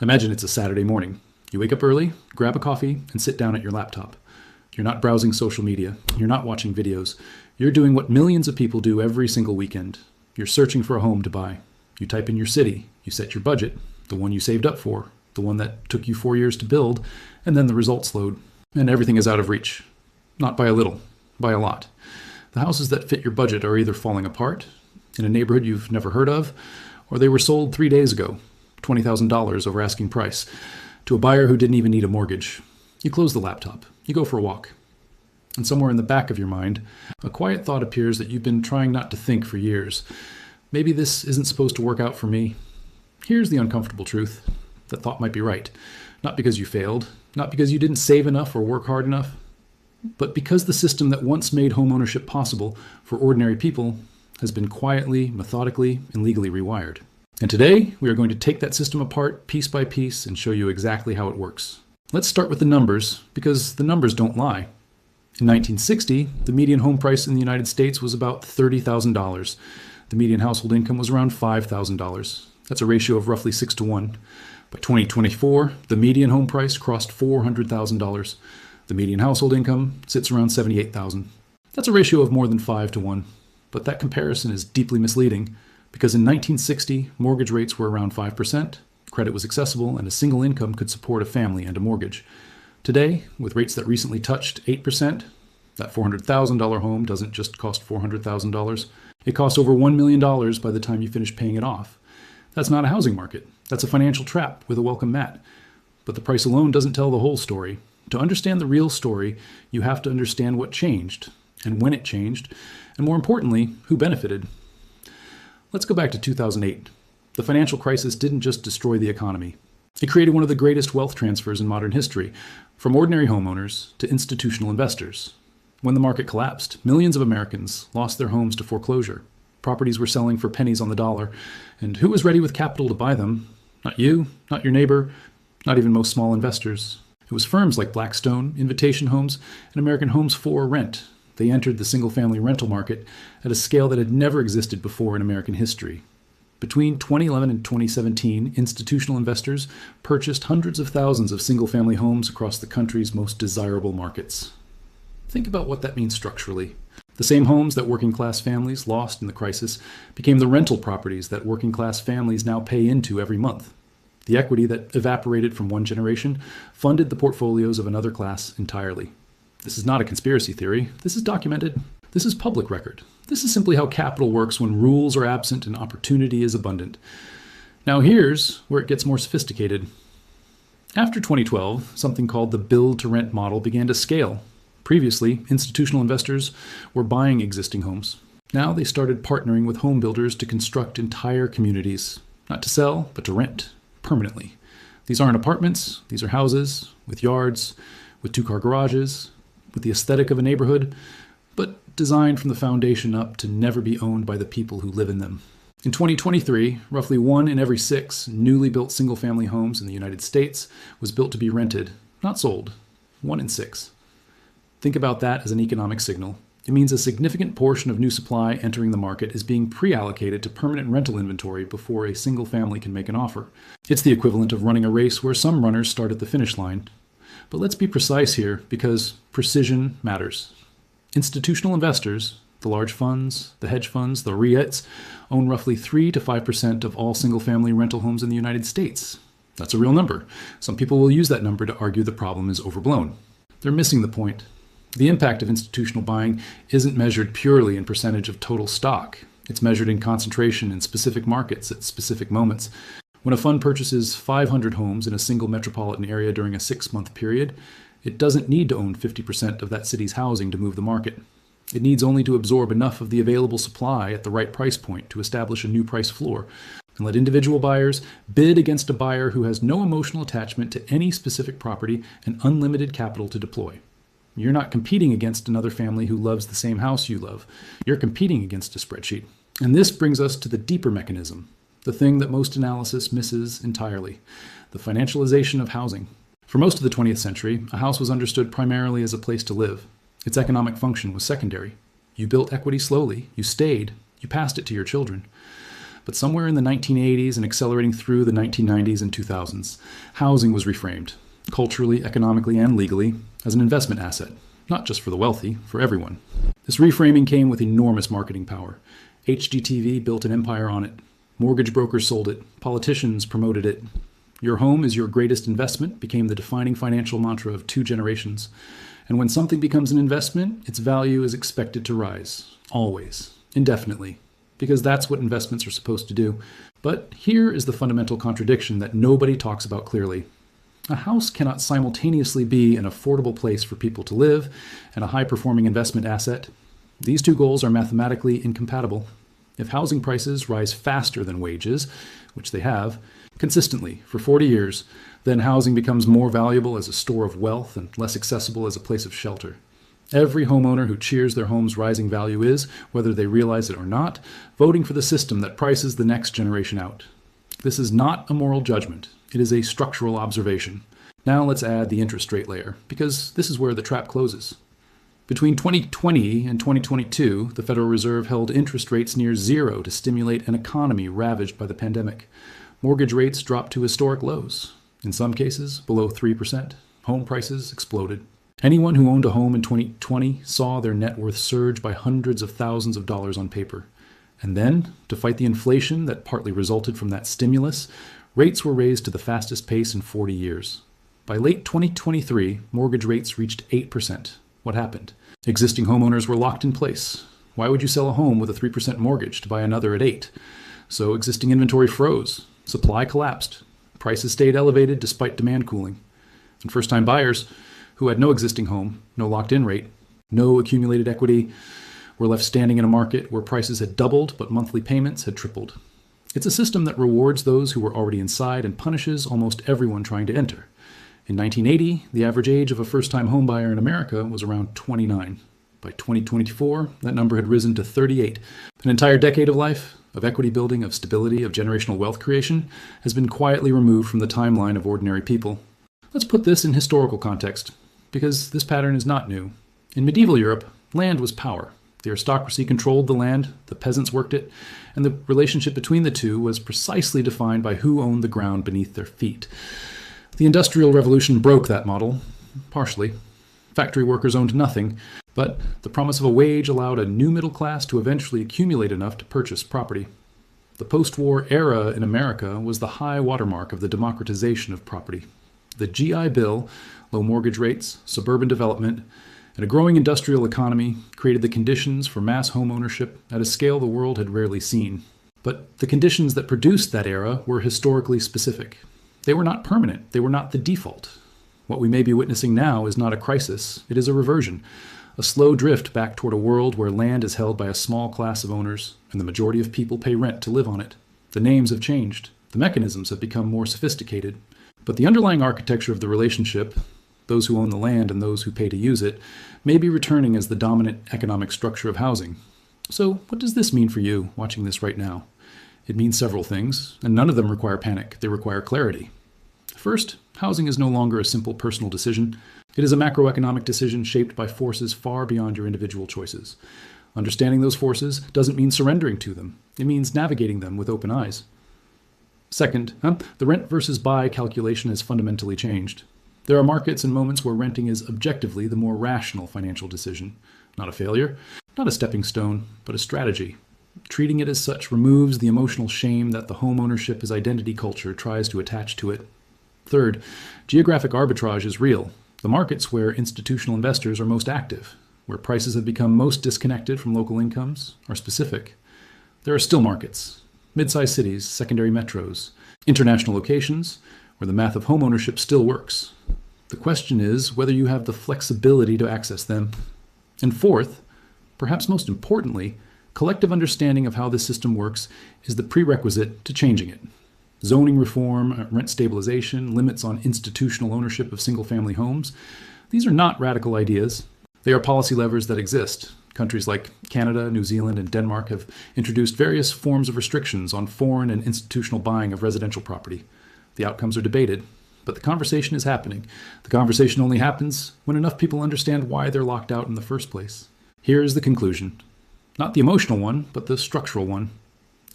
Imagine it's a Saturday morning. You wake up early, grab a coffee, and sit down at your laptop. You're not browsing social media. You're not watching videos. You're doing what millions of people do every single weekend. You're searching for a home to buy. You type in your city. You set your budget, the one you saved up for, the one that took you 4 years to build, and then the results load. And everything is out of reach. Not by a little, by a lot. The houses that fit your budget are either falling apart, in a neighborhood you've never heard of, or they were sold 3 days ago, $20,000 over asking price, to a buyer who didn't even need a mortgage. You close the laptop. You go for a walk. And somewhere in the back of your mind, a quiet thought appears that you've been trying not to think for years. Maybe this isn't supposed to work out for me. Here's the uncomfortable truth. That thought might be right. Not because you failed, not because you didn't save enough or work hard enough, but because the system that once made homeownership possible for ordinary people has been quietly, methodically, and legally rewired. And today, we are going to take that system apart piece by piece and show you exactly how it works. Let's start with the numbers, because the numbers don't lie. In 1960, the median home price in the United States was about $30,000. The median household income was around $5,000. That's a ratio of roughly 6 to 1. By 2024, the median home price crossed $400,000. The median household income sits around $78,000. That's a ratio of more than 5 to 1. But that comparison is deeply misleading, because in 1960, mortgage rates were around 5%, credit was accessible, and a single income could support a family and a mortgage. Today, with rates that recently touched 8%, that $400,000 home doesn't just cost $400,000. It costs over $1 million by the time you finish paying it off. That's not a housing market. That's a financial trap with a welcome mat. But the price alone doesn't tell the whole story. To understand the real story, you have to understand what changed, and when it changed, and more importantly, who benefited. Let's go back to 2008. The financial crisis didn't just destroy the economy. It created one of the greatest wealth transfers in modern history, from ordinary homeowners to institutional investors. When the market collapsed, millions of Americans lost their homes to foreclosure. Properties were selling for pennies on the dollar, and who was ready with capital to buy them? Not you, not your neighbor, not even most small investors. It was firms like Blackstone, Invitation Homes, and American Homes 4 Rent. They entered the single-family rental market at a scale that had never existed before in American history. Between 2011 and 2017, institutional investors purchased hundreds of thousands of single-family homes across the country's most desirable markets. Think about what that means structurally. The same homes that working-class families lost in the crisis became the rental properties that working-class families now pay into every month. The equity that evaporated from one generation funded the portfolios of another class entirely. This is not a conspiracy theory. This is documented. This is public record. This is simply how capital works when rules are absent and opportunity is abundant. Now here's where it gets more sophisticated. After 2012, something called the build-to-rent model began to scale. Previously, institutional investors were buying existing homes. Now they started partnering with home builders to construct entire communities, not to sell, but to rent, permanently. These aren't apartments, these are houses, with yards, with two-car garages, with the aesthetic of a neighborhood, but designed from the foundation up to never be owned by the people who live in them. In 2023, roughly 1 in every 6 newly built single-family homes in the United States was built to be rented, not sold. 1 in 6. Think about that as an economic signal. It means a significant portion of new supply entering the market is being pre-allocated to permanent rental inventory before a single family can make an offer. It's the equivalent of running a race where some runners start at the finish line. But let's be precise here, because precision matters. Institutional investors, the large funds, the hedge funds, the REITs, own roughly 3 to 5% of all single-family rental homes in the United States. That's a real number. Some people will use that number to argue the problem is overblown. They're missing the point. The impact of institutional buying isn't measured purely in percentage of total stock. It's measured in concentration in specific markets at specific moments. When a fund purchases 500 homes in a single metropolitan area during a 6-month period, it doesn't need to own 50% of that city's housing to move the market. It needs only to absorb enough of the available supply at the right price point to establish a new price floor, and let individual buyers bid against a buyer who has no emotional attachment to any specific property and unlimited capital to deploy. You're not competing against another family who loves the same house you love. You're competing against a spreadsheet. And this brings us to the deeper mechanism, the thing that most analysis misses entirely, the financialization of housing. For most of the 20th century, a house was understood primarily as a place to live. Its economic function was secondary. You built equity slowly, you stayed, you passed it to your children. But somewhere in the 1980s and accelerating through the 1990s and 2000s, housing was reframed, culturally, economically, and legally, as an investment asset, not just for the wealthy, for everyone. This reframing came with enormous marketing power. HGTV built an empire on it. Mortgage brokers sold it. Politicians promoted it. Your home is your greatest investment became the defining financial mantra of 2 generations. And when something becomes an investment, its value is expected to rise. Always. Indefinitely. Because that's what investments are supposed to do. But here is the fundamental contradiction that nobody talks about clearly. A house cannot simultaneously be an affordable place for people to live and a high-performing investment asset. These two goals are mathematically incompatible. If housing prices rise faster than wages, which they have, consistently for 40 years, then housing becomes more valuable as a store of wealth and less accessible as a place of shelter. Every homeowner who cheers their home's rising value is, whether they realize it or not, voting for the system that prices the next generation out. This is not a moral judgment. It is a structural observation. Now let's add the interest rate layer, because this is where the trap closes. Between 2020 and 2022, the Federal Reserve held interest rates near zero to stimulate an economy ravaged by the pandemic. Mortgage rates dropped to historic lows, in some cases below 3%. Home prices exploded. Anyone who owned a home in 2020 saw their net worth surge by hundreds of thousands of dollars on paper. And then, to fight the inflation that partly resulted from that stimulus, rates were raised to the fastest pace in 40 years. By late 2023, mortgage rates reached 8%. What happened? Existing homeowners were locked in place. Why would you sell a home with a 3% mortgage to buy another at 8%? So existing inventory froze. Supply collapsed. Prices stayed elevated despite demand cooling. And first-time buyers, who had no existing home, no locked-in rate, no accumulated equity, were left standing in a market where prices had doubled but monthly payments had tripled. It's a system that rewards those who were already inside and punishes almost everyone trying to enter. In 1980, the average age of a first-time homebuyer in America was around 29. By 2024, that number had risen to 38. An entire decade of life, of equity building, of stability, of generational wealth creation, has been quietly removed from the timeline of ordinary people. Let's put this in historical context, because this pattern is not new. In medieval Europe, land was power. The aristocracy controlled the land, the peasants worked it, and the relationship between the two was precisely defined by who owned the ground beneath their feet. The Industrial Revolution broke that model, partially. Factory workers owned nothing, but the promise of a wage allowed a new middle class to eventually accumulate enough to purchase property. The post-war era in America was the high watermark of the democratization of property. The GI Bill, low mortgage rates, suburban development, and a growing industrial economy created the conditions for mass home ownership at a scale the world had rarely seen. But the conditions that produced that era were historically specific. They were not permanent. They were not the default. What we may be witnessing now is not a crisis. It is a reversion, a slow drift back toward a world where land is held by a small class of owners, and the majority of people pay rent to live on it. The names have changed. The mechanisms have become more sophisticated. But the underlying architecture of the relationship, those who own the land and those who pay to use it, may be returning as the dominant economic structure of housing. So what does this mean for you watching this right now? It means several things, and none of them require panic. They require clarity. First, housing is no longer a simple personal decision. It is a macroeconomic decision shaped by forces far beyond your individual choices. Understanding those forces doesn't mean surrendering to them. It means navigating them with open eyes. Second, the rent versus buy calculation has fundamentally changed. There are markets and moments where renting is objectively the more rational financial decision. Not a failure, not a stepping stone, but a strategy. Treating it as such removes the emotional shame that the home ownership as identity culture tries to attach to it. Third, geographic arbitrage is real. The markets where institutional investors are most active, where prices have become most disconnected from local incomes, are specific. There are still markets, mid-sized cities, secondary metros, international locations, where the math of home ownership still works. The question is whether you have the flexibility to access them. And fourth, perhaps most importantly, collective understanding of how this system works is the prerequisite to changing it. Zoning reform, rent stabilization, limits on institutional ownership of single-family homes, these are not radical ideas. They are policy levers that exist. Countries like Canada, New Zealand, and Denmark have introduced various forms of restrictions on foreign and institutional buying of residential property. The outcomes are debated, but the conversation is happening. The conversation only happens when enough people understand why they're locked out in the first place. Here is the conclusion. Not the emotional one, but the structural one.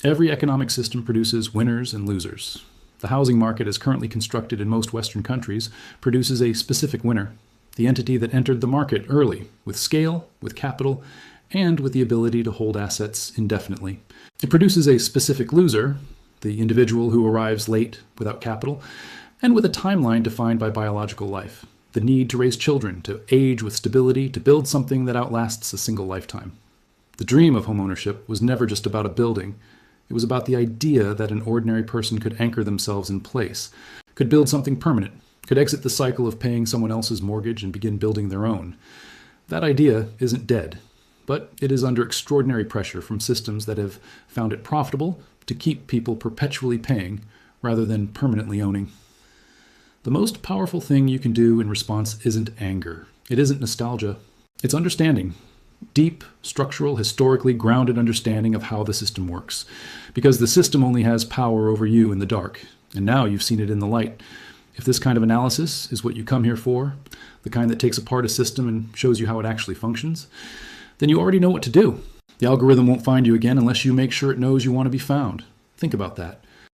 Every economic system produces winners and losers. The housing market, as currently constructed in most Western countries, produces a specific winner, the entity that entered the market early, with scale, with capital, and with the ability to hold assets indefinitely. It produces a specific loser, the individual who arrives late without capital, and with a timeline defined by biological life, the need to raise children, to age with stability, to build something that outlasts a single lifetime. The dream of homeownership was never just about a building. It was about the idea that an ordinary person could anchor themselves in place, could build something permanent, could exit the cycle of paying someone else's mortgage and begin building their own. That idea isn't dead, but it is under extraordinary pressure from systems that have found it profitable to keep people perpetually paying rather than permanently owning. The most powerful thing you can do in response isn't anger. It isn't nostalgia. It's understanding. Deep, structural, historically grounded understanding of how the system works. Because the system only has power over you in the dark, and now you've seen it in the light. If this kind of analysis is what you come here for, the kind that takes apart a system and shows you how it actually functions, then you already know what to do. The algorithm won't find you again unless you make sure it knows you want to be found. Think about that.